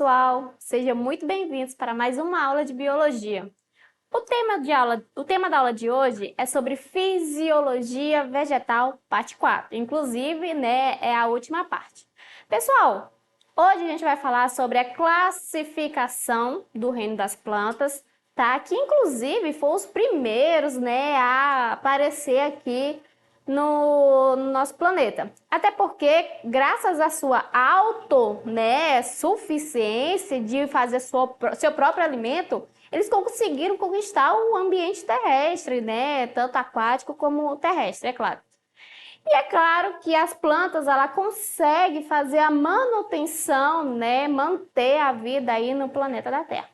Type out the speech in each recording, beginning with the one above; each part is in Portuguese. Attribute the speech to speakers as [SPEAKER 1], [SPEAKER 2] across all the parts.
[SPEAKER 1] pessoal, sejam muito bem-vindos para mais uma aula de biologia. O tema da aula de hoje é sobre fisiologia vegetal, parte 4. Inclusive, é a última parte. Pessoal, hoje a gente vai falar sobre a classificação do reino das plantas, tá? Que inclusive foram os primeiros, a aparecer aqui no nosso planeta. Até porque, graças à sua suficiência de fazer seu próprio alimento, eles conseguiram conquistar o ambiente terrestre, tanto aquático como terrestre, é claro. E é claro que as plantas, ela conseguem fazer a manutenção, manter a vida aí no planeta da Terra.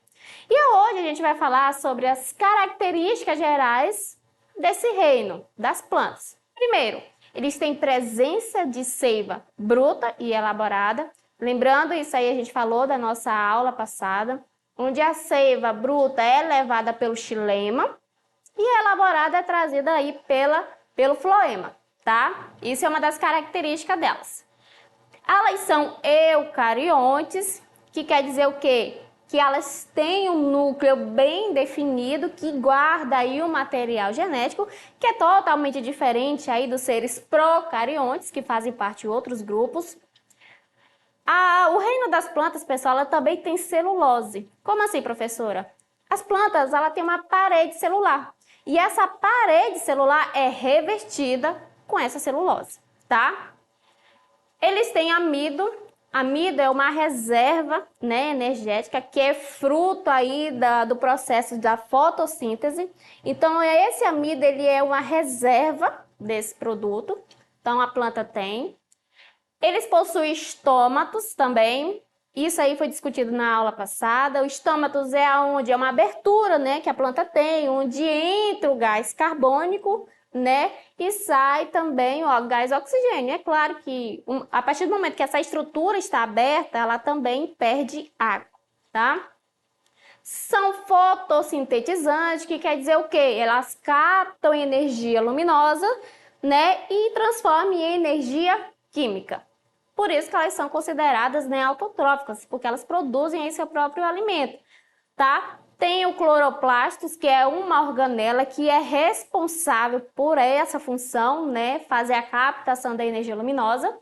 [SPEAKER 1] E hoje a gente vai falar sobre as características gerais desse reino das plantas. Primeiro, eles têm presença de seiva bruta e elaborada. Lembrando, isso aí a gente falou da nossa aula passada, onde a seiva bruta é levada pelo xilema e a elaborada é trazida aí pelo floema, tá? Isso é uma das características delas. Elas são eucariontes, que quer dizer o quê? Que elas têm um núcleo bem definido que guarda aí o material genético, que é totalmente diferente aí dos seres procariontes, que fazem parte de outros grupos. O reino das plantas, pessoal, ela também tem celulose. Como assim, professora? As plantas, ela tem uma parede celular. E essa parede celular é revestida com essa celulose, tá? Eles têm amido. Amido é uma reserva, energética, que é fruto aí do processo da fotossíntese. Então, esse amido, ele é uma reserva desse produto. Então, a planta tem. Eles possuem estômatos também. Isso aí foi discutido na aula passada. O estômatos é onde é uma abertura, que a planta tem, onde entra o gás carbônico, e sai também o gás oxigênio. É claro que a partir do momento que essa estrutura está aberta, ela também perde água, tá? São fotossintetizantes, que quer dizer o quê? Elas captam energia luminosa, e transformam em energia química. Por isso que elas são consideradas autotróficas, porque elas produzem aí seu próprio alimento, tá? Tem o cloroplastos, que é uma organela que é responsável por essa função, fazer a captação da energia luminosa.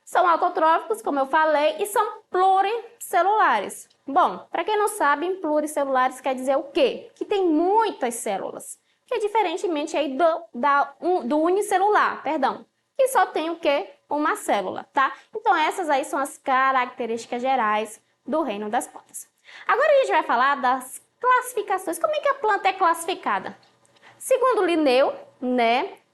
[SPEAKER 1] São autotróficos, como eu falei, e são pluricelulares. Bom, para quem não sabe, pluricelulares quer dizer o quê? Que tem muitas células, que é diferentemente aí do unicelular, que só tem o quê? Uma célula, tá? Então essas aí são as características gerais do reino das plantas. Agora a gente vai falar das classificações. Como é que a planta é classificada? Segundo Linneu,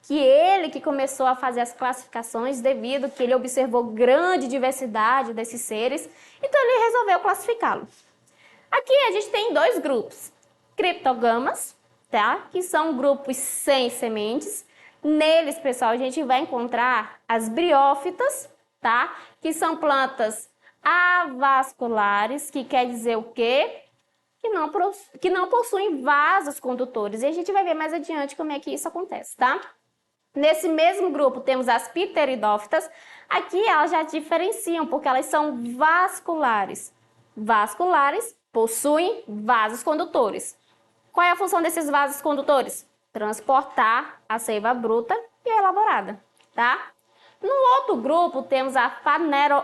[SPEAKER 1] que ele que começou a fazer as classificações devido que ele observou grande diversidade desses seres, então ele resolveu classificá-los. Aqui a gente tem dois grupos, criptogamas, tá? Que são grupos sem sementes. Neles, pessoal, a gente vai encontrar as briófitas, tá? Que são plantas avasculares, que quer dizer o quê? Que não possuem vasos condutores. E a gente vai ver mais adiante como é que isso acontece, tá? Nesse mesmo grupo temos as pteridófitas. Aqui elas já diferenciam, porque elas são vasculares. Vasculares possuem vasos condutores. Qual é a função desses vasos condutores? Transportar a seiva bruta e a elaborada, tá? No outro grupo temos a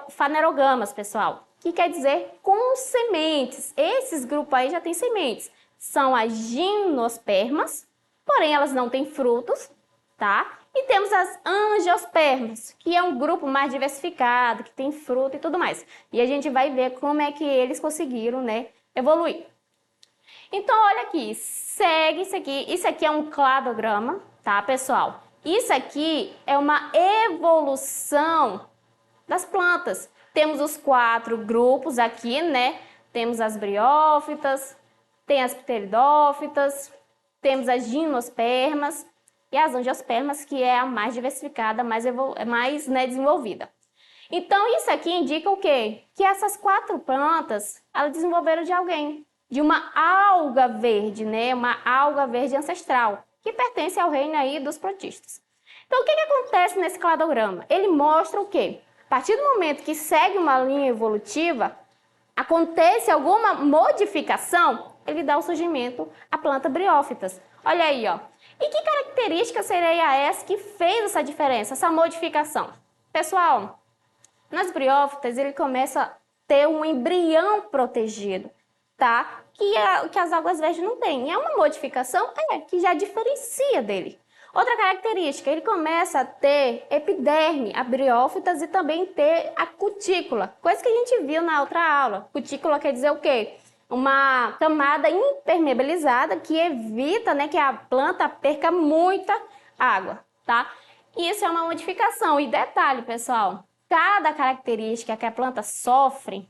[SPEAKER 1] fanerogamas, pessoal, que quer dizer com sementes. Esses grupos aí já têm sementes. São as gimnospermas, porém elas não têm frutos, tá? E temos as angiospermas, que é um grupo mais diversificado, que tem fruto e tudo mais. E a gente vai ver como é que eles conseguiram, evoluir. Então, olha aqui, segue isso aqui. Isso aqui é um cladograma, tá, pessoal? Isso aqui é uma evolução das plantas. Temos os 4 grupos aqui, Temos as briófitas, tem as pteridófitas, temos as gimnospermas e as angiospermas, que é a mais diversificada, mais desenvolvida. Então, isso aqui indica o quê? Que essas 4 plantas, elas desenvolveram de alguém, de uma alga verde, Uma alga verde ancestral, que pertence ao reino aí dos protistas. Então, o que acontece nesse cladograma? Ele mostra o quê? A partir do momento que segue uma linha evolutiva, acontece alguma modificação, ele dá o surgimento à planta briófitas. Olha aí, ó. E que característica seria essa que fez essa diferença, essa modificação? Pessoal, nas briófitas ele começa a ter um embrião protegido, tá? Que as algas verdes não têm. É uma modificação que já diferencia dele. Outra característica, ele começa a ter epiderme, a briófitas, e também ter a cutícula, coisa que a gente viu na outra aula. Cutícula quer dizer o quê? Uma camada impermeabilizada que evita, né, que a planta perca muita água, tá? Isso é uma modificação. E detalhe, pessoal, cada característica que a planta sofre,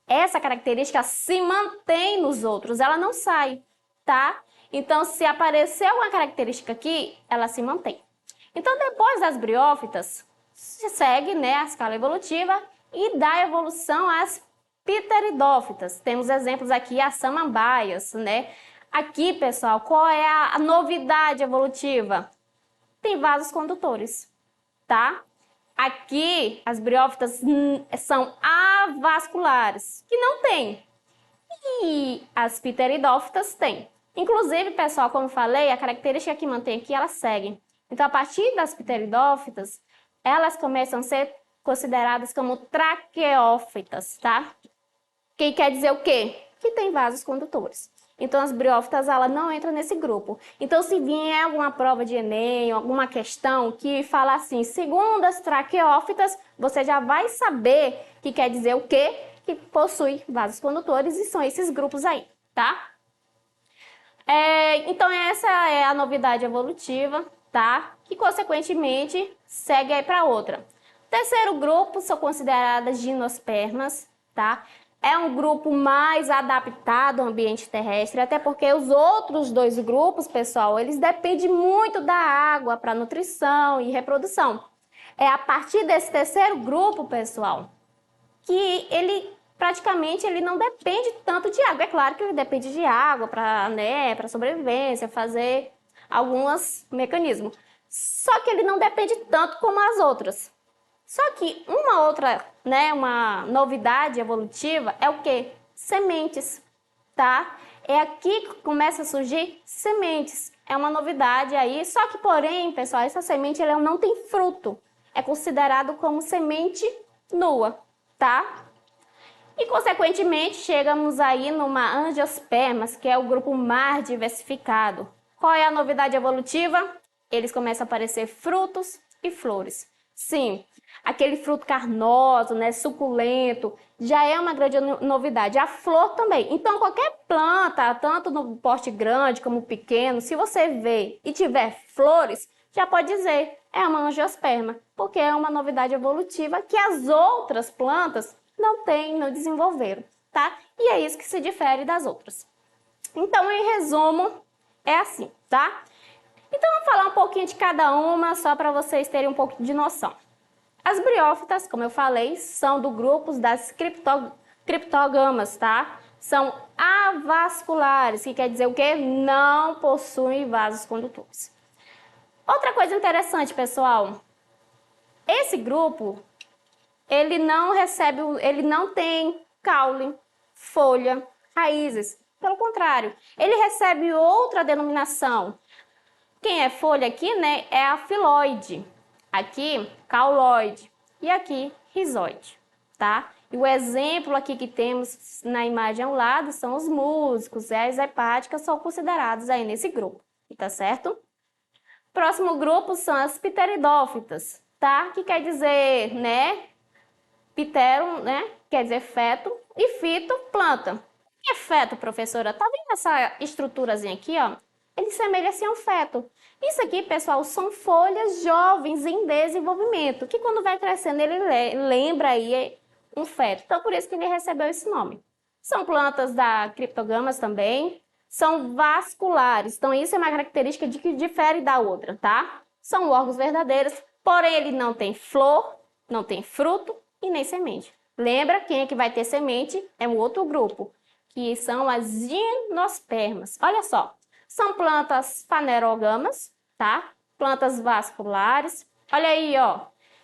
[SPEAKER 1] essa característica se mantém nos outros, ela não sai, tá? Então, se aparecer uma característica aqui, ela se mantém. Então, depois das briófitas, se segue, né, a escala evolutiva e dá evolução às pteridófitas. Temos exemplos aqui, as samambaias, né? Aqui, pessoal, qual é a novidade evolutiva? Tem vasos condutores, tá? Aqui, as briófitas são avasculares, que não tem. E as pteridófitas têm. Inclusive, pessoal, como eu falei, a característica que mantém aqui, elas seguem. Então, a partir das pteridófitas, elas começam a ser consideradas como traqueófitas, tá? Que quer dizer o quê? Que tem vasos condutores. Então, as briófitas, ela não entra nesse grupo. Então, se vier alguma prova de Enem, alguma questão que fala assim, segundo as traqueófitas, você já vai saber que quer dizer o quê? Que possui vasos condutores, e são esses grupos aí, tá? Então, essa é a novidade evolutiva, tá? Que, consequentemente, segue aí para outra. Terceiro grupo são consideradas gimnospermas, tá? É um grupo mais adaptado ao ambiente terrestre, até porque os outros dois grupos, pessoal, eles dependem muito da água para nutrição e reprodução. É a partir desse terceiro grupo, pessoal, que ele não depende tanto de água. É claro que ele depende de água para, né, para sobrevivência, fazer alguns mecanismos. Só que ele não depende tanto como as outras. Só que uma outra, né, uma novidade evolutiva é o quê? Sementes, tá? É aqui que começa a surgir sementes. É uma novidade aí, só que, porém, pessoal, essa semente ela não tem fruto. É considerado como semente nua, tá? E, consequentemente, chegamos aí numa angiospermas, que é o grupo mais diversificado. Qual é a novidade evolutiva? Eles começam a aparecer frutos e flores. Sim, aquele fruto carnoso, né, suculento, já é uma grande novidade. A flor também. Então, qualquer planta, tanto no porte grande como pequeno, se você vê e tiver flores, já pode dizer, é uma angiosperma, porque é uma novidade evolutiva que as outras plantas não têm, não desenvolveram, tá? E é isso que se difere das outras. Então, em resumo, é assim, tá? Então, vamos falar um pouquinho de cada uma, só para vocês terem um pouco de noção. As briófitas, como eu falei, são do grupo das criptógamas, tá? São avasculares, que quer dizer o quê? Não possuem vasos condutores. Outra coisa interessante, pessoal, esse grupo, ele não tem caule, folha, raízes. Pelo contrário, ele recebe outra denominação. Quem é folha aqui, né, é a filoide. Aqui, cauloide. E aqui, rizoide, tá? E o exemplo aqui que temos na imagem ao lado são os músicos, e as hepáticas são considerados aí nesse grupo, tá certo? Próximo grupo são as pteridófitas, tá? Que quer dizer, né, ptero, né, quer dizer feto, e fito, planta. O que é feto, professora? Tá vendo essa estruturazinha aqui, ó? Ele semelha-se a um feto. Isso aqui, pessoal, são folhas jovens em desenvolvimento, que quando vai crescendo ele lembra aí um feto. Então, por isso que ele recebeu esse nome. São plantas da criptogamas também, são vasculares. Então, isso é uma característica de que difere da outra, tá? São órgãos verdadeiros, porém ele não tem flor, não tem fruto e nem semente. Lembra, quem é que vai ter semente? É um outro grupo, que são as gimnospermas. Olha só. São plantas fanerogamas, tá? Plantas vasculares. Olha aí, ó.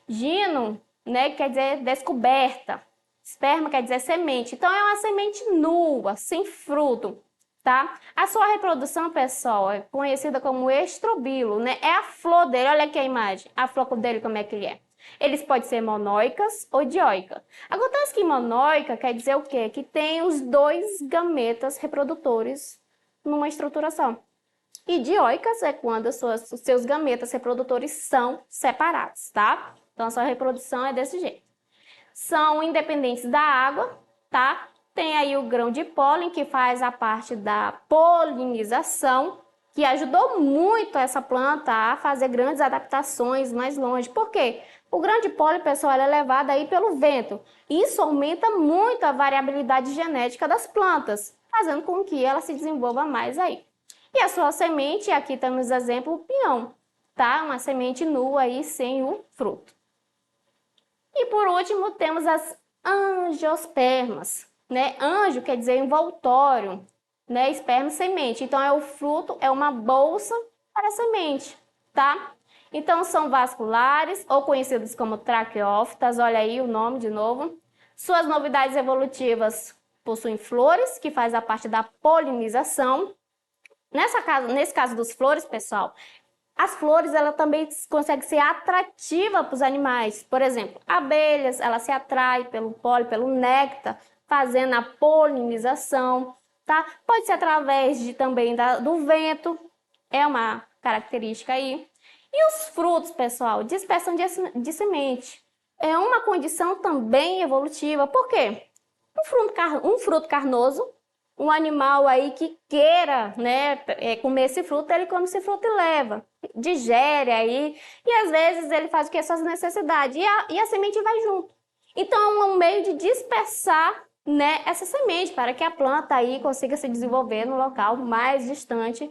[SPEAKER 1] Gino, né, quer dizer descoberta. Esperma quer dizer semente. Então, é uma semente nua, sem fruto, tá? A sua reprodução, pessoal, é conhecida como estrobilo, né? É a flor dele. Olha aqui a imagem. A flor dele, como é que ele é. Eles podem ser monóicas ou dioica. Acontece que monóica quer dizer o quê? Que tem os dois gametas reprodutores numa estruturação. E dioicas é quando os seus gametas reprodutores são separados, tá? Então, a sua reprodução é desse jeito. São independentes da água, tá? Tem aí o grão de pólen, que faz a parte da polinização, que ajudou muito essa planta a fazer grandes adaptações mais longe. Por quê? O grão de pólen, pessoal, é levado aí pelo vento. Isso aumenta muito a variabilidade genética das plantas, fazendo com que ela se desenvolva mais aí. E a sua semente, aqui temos exemplo, o pinhão, tá? Uma semente nua aí, sem o fruto. E por último, temos as angiospermas, né? Anjo quer dizer envoltório, né? Esperma, semente. Então, é o fruto, é uma bolsa para a semente, tá? Então, são vasculares, ou conhecidos como traqueófitas, olha aí o nome de novo. Suas novidades evolutivas possuem flores, que faz a parte da polinização. Nesse caso dos flores, pessoal, as flores, ela também consegue ser atrativa para os animais. Por exemplo, abelhas, ela se atrai pelo pólen, pelo néctar, fazendo a polinização, tá? Pode ser através também do vento, é uma característica aí. E os frutos, pessoal, dispersão de semente. É uma condição também evolutiva. Por quê? Um fruto carnoso, um animal aí que queira, né, comer esse fruto, ele come esse fruto e leva, digere aí, e às vezes ele faz o que? Suas necessidades, e a semente vai junto. Então, é um meio de dispersar, né, essa semente, para que a planta aí consiga se desenvolver no local mais distante,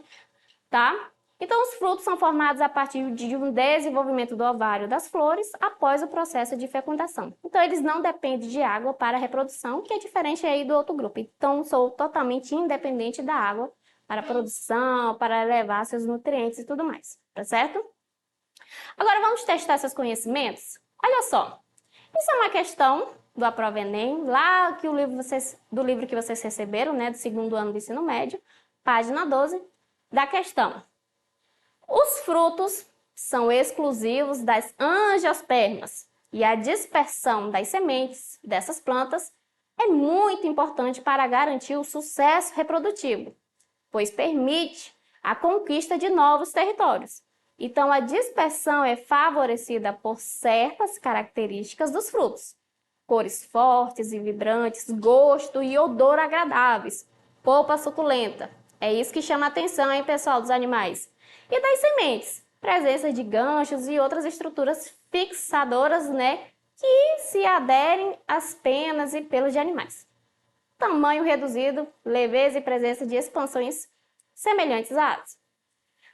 [SPEAKER 1] tá? Então, os frutos são formados a partir de um desenvolvimento do ovário das flores após o processo de fecundação. Então, eles não dependem de água para a reprodução, que é diferente aí do outro grupo. Então, sou totalmente independente da água para a produção, para levar seus nutrientes e tudo mais, tá certo? Agora, vamos testar seus conhecimentos? Olha só, isso é uma questão do Aprova Enem, lá que do livro que vocês receberam, né, do segundo ano do ensino médio, página 12, da questão. Os frutos são exclusivos das angiospermas e a dispersão das sementes dessas plantas é muito importante para garantir o sucesso reprodutivo, pois permite a conquista de novos territórios. Então, a dispersão é favorecida por certas características dos frutos: cores fortes e vibrantes, gosto e odor agradáveis, polpa suculenta. É isso que chama a atenção, hein, pessoal, dos animais. E das sementes, presença de ganchos e outras estruturas fixadoras, né, que se aderem às penas e pelos de animais. Tamanho reduzido, leveza e presença de expansões semelhantes a aves.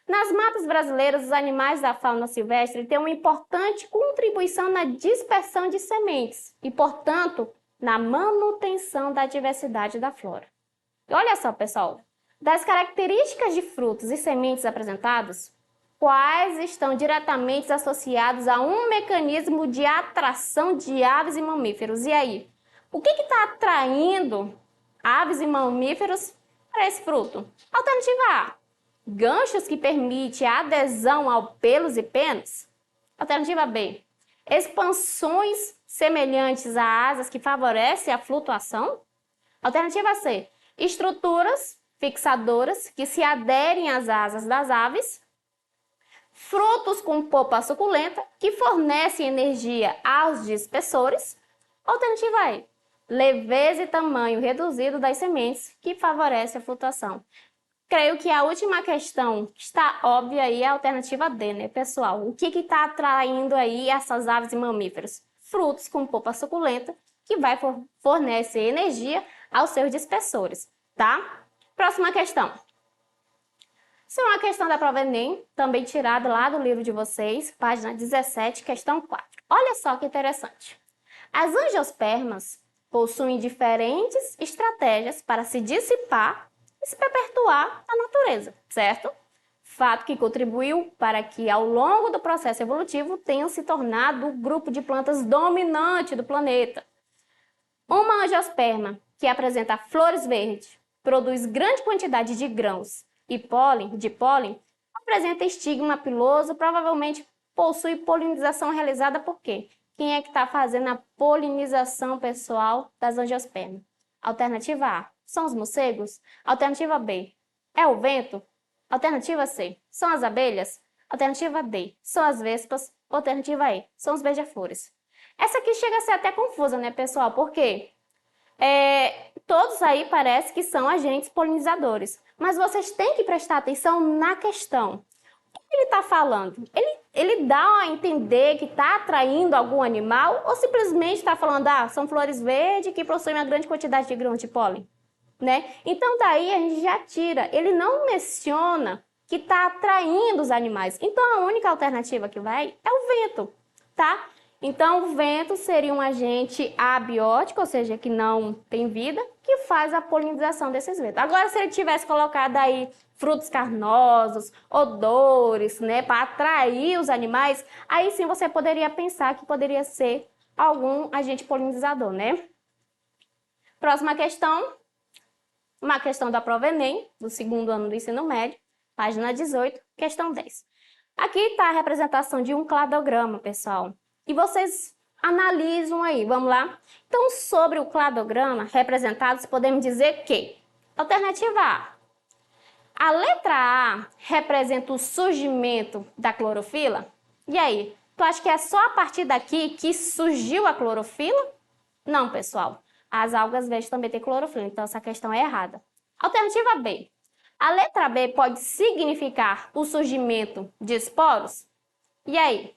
[SPEAKER 1] Nas matas brasileiras, os animais da fauna silvestre têm uma importante contribuição na dispersão de sementes e, portanto, na manutenção da diversidade da flora. E olha só, pessoal, das características de frutos e sementes apresentados, quais estão diretamente associados a um mecanismo de atração de aves e mamíferos? E aí, o que está atraindo aves e mamíferos para esse fruto? Alternativa A: ganchos que permitem a adesão ao pelos e penas. Alternativa B: expansões semelhantes a asas que favorecem a flutuação. Alternativa C: estruturas fixadoras que se aderem às asas das aves. Frutos com polpa suculenta que fornecem energia aos dispersores. Alternativa E: leveza e tamanho reduzido das sementes que favorece a flutuação. Creio que a última questão está óbvia aí, é a alternativa D, né, pessoal? O que está atraindo aí essas aves e mamíferos? Frutos com polpa suculenta, que vai fornecer energia aos seus dispersores, tá? Próxima questão. Isso é uma questão da prova Enem, também tirada lá do livro de vocês, página 17, questão 4. Olha só que interessante. As angiospermas possuem diferentes estratégias para se dissipar e se perpetuar na natureza, certo? Fato que contribuiu para que, ao longo do processo evolutivo, tenham se tornado o grupo de plantas dominante do planeta. Uma angiosperma que apresenta flores verdes, produz grande quantidade de grãos e pólen, apresenta estigma piloso, provavelmente possui polinização realizada por quê? Quem é que está fazendo a polinização pessoal das angiospermas? Alternativa A, são os morcegos. Alternativa B, é o vento. Alternativa C, são as abelhas. Alternativa D, são as vespas. Alternativa E, são os beija-flores. Essa aqui chega a ser até confusa, né, pessoal? Por quê? Todos aí parece que são agentes polinizadores, mas vocês têm que prestar atenção na questão. O que ele está falando? Ele dá a entender que está atraindo algum animal ou simplesmente está falando, são flores verdes que possuem uma grande quantidade de grãos de pólen, né? Então daí a gente já tira. Ele não menciona que está atraindo os animais. Então a única alternativa que vai é o vento, tá? Então, o vento seria um agente abiótico, ou seja, que não tem vida, que faz a polinização desses ventos. Agora, se ele tivesse colocado aí frutos carnosos, odores, né, para atrair os animais, aí sim você poderia pensar que poderia ser algum agente polinizador, né? Próxima questão, uma questão da prova Enem, do segundo ano do ensino médio, página 18, questão 10. Aqui está a representação de um cladograma, pessoal. E vocês analisam aí, vamos lá? Então, sobre o cladograma representado, podemos dizer que, alternativa A letra A representa o surgimento da clorofila? E aí, tu acha que é só a partir daqui que surgiu a clorofila? Não, pessoal. As algas verdes também têm clorofila, então essa questão é errada. Alternativa B. A letra B pode significar o surgimento de esporos? E aí?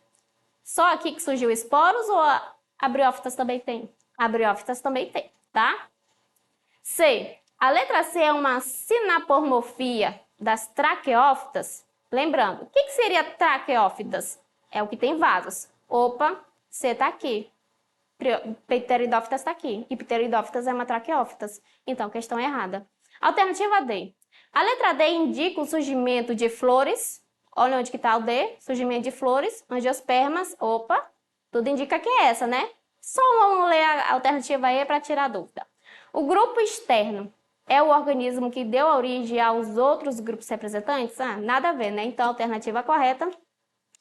[SPEAKER 1] Só aqui que surgiu esporos ou a briófitas também tem? A briófitas também tem, tá? C. A letra C é uma sinapomorfia das traqueófitas. Lembrando, o que seria traqueófitas? É o que tem vasos. Opa, C tá aqui. Pteridófitas está aqui. E pteridófitas é uma traqueófitas. Então, questão errada. Alternativa D. A letra D indica o surgimento de flores. Olha onde que está o D, surgimento de flores, angiospermas, opa, tudo indica que é essa, né? Só vamos ler a alternativa E para tirar a dúvida. O grupo externo é o organismo que deu origem aos outros grupos representantes? Nada a ver, né? Então, a alternativa correta,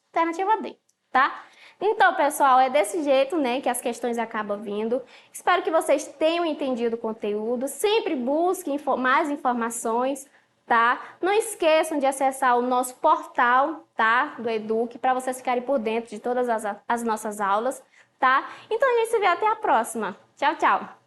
[SPEAKER 1] alternativa D, tá? Então, pessoal, é desse jeito, né, que as questões acabam vindo. Espero que vocês tenham entendido o conteúdo. Sempre busquem mais informações, tá? Não esqueçam de acessar o nosso portal, tá? Do Eduque, para vocês ficarem por dentro de todas as nossas aulas, tá? Então a gente se vê até a próxima. Tchau, tchau!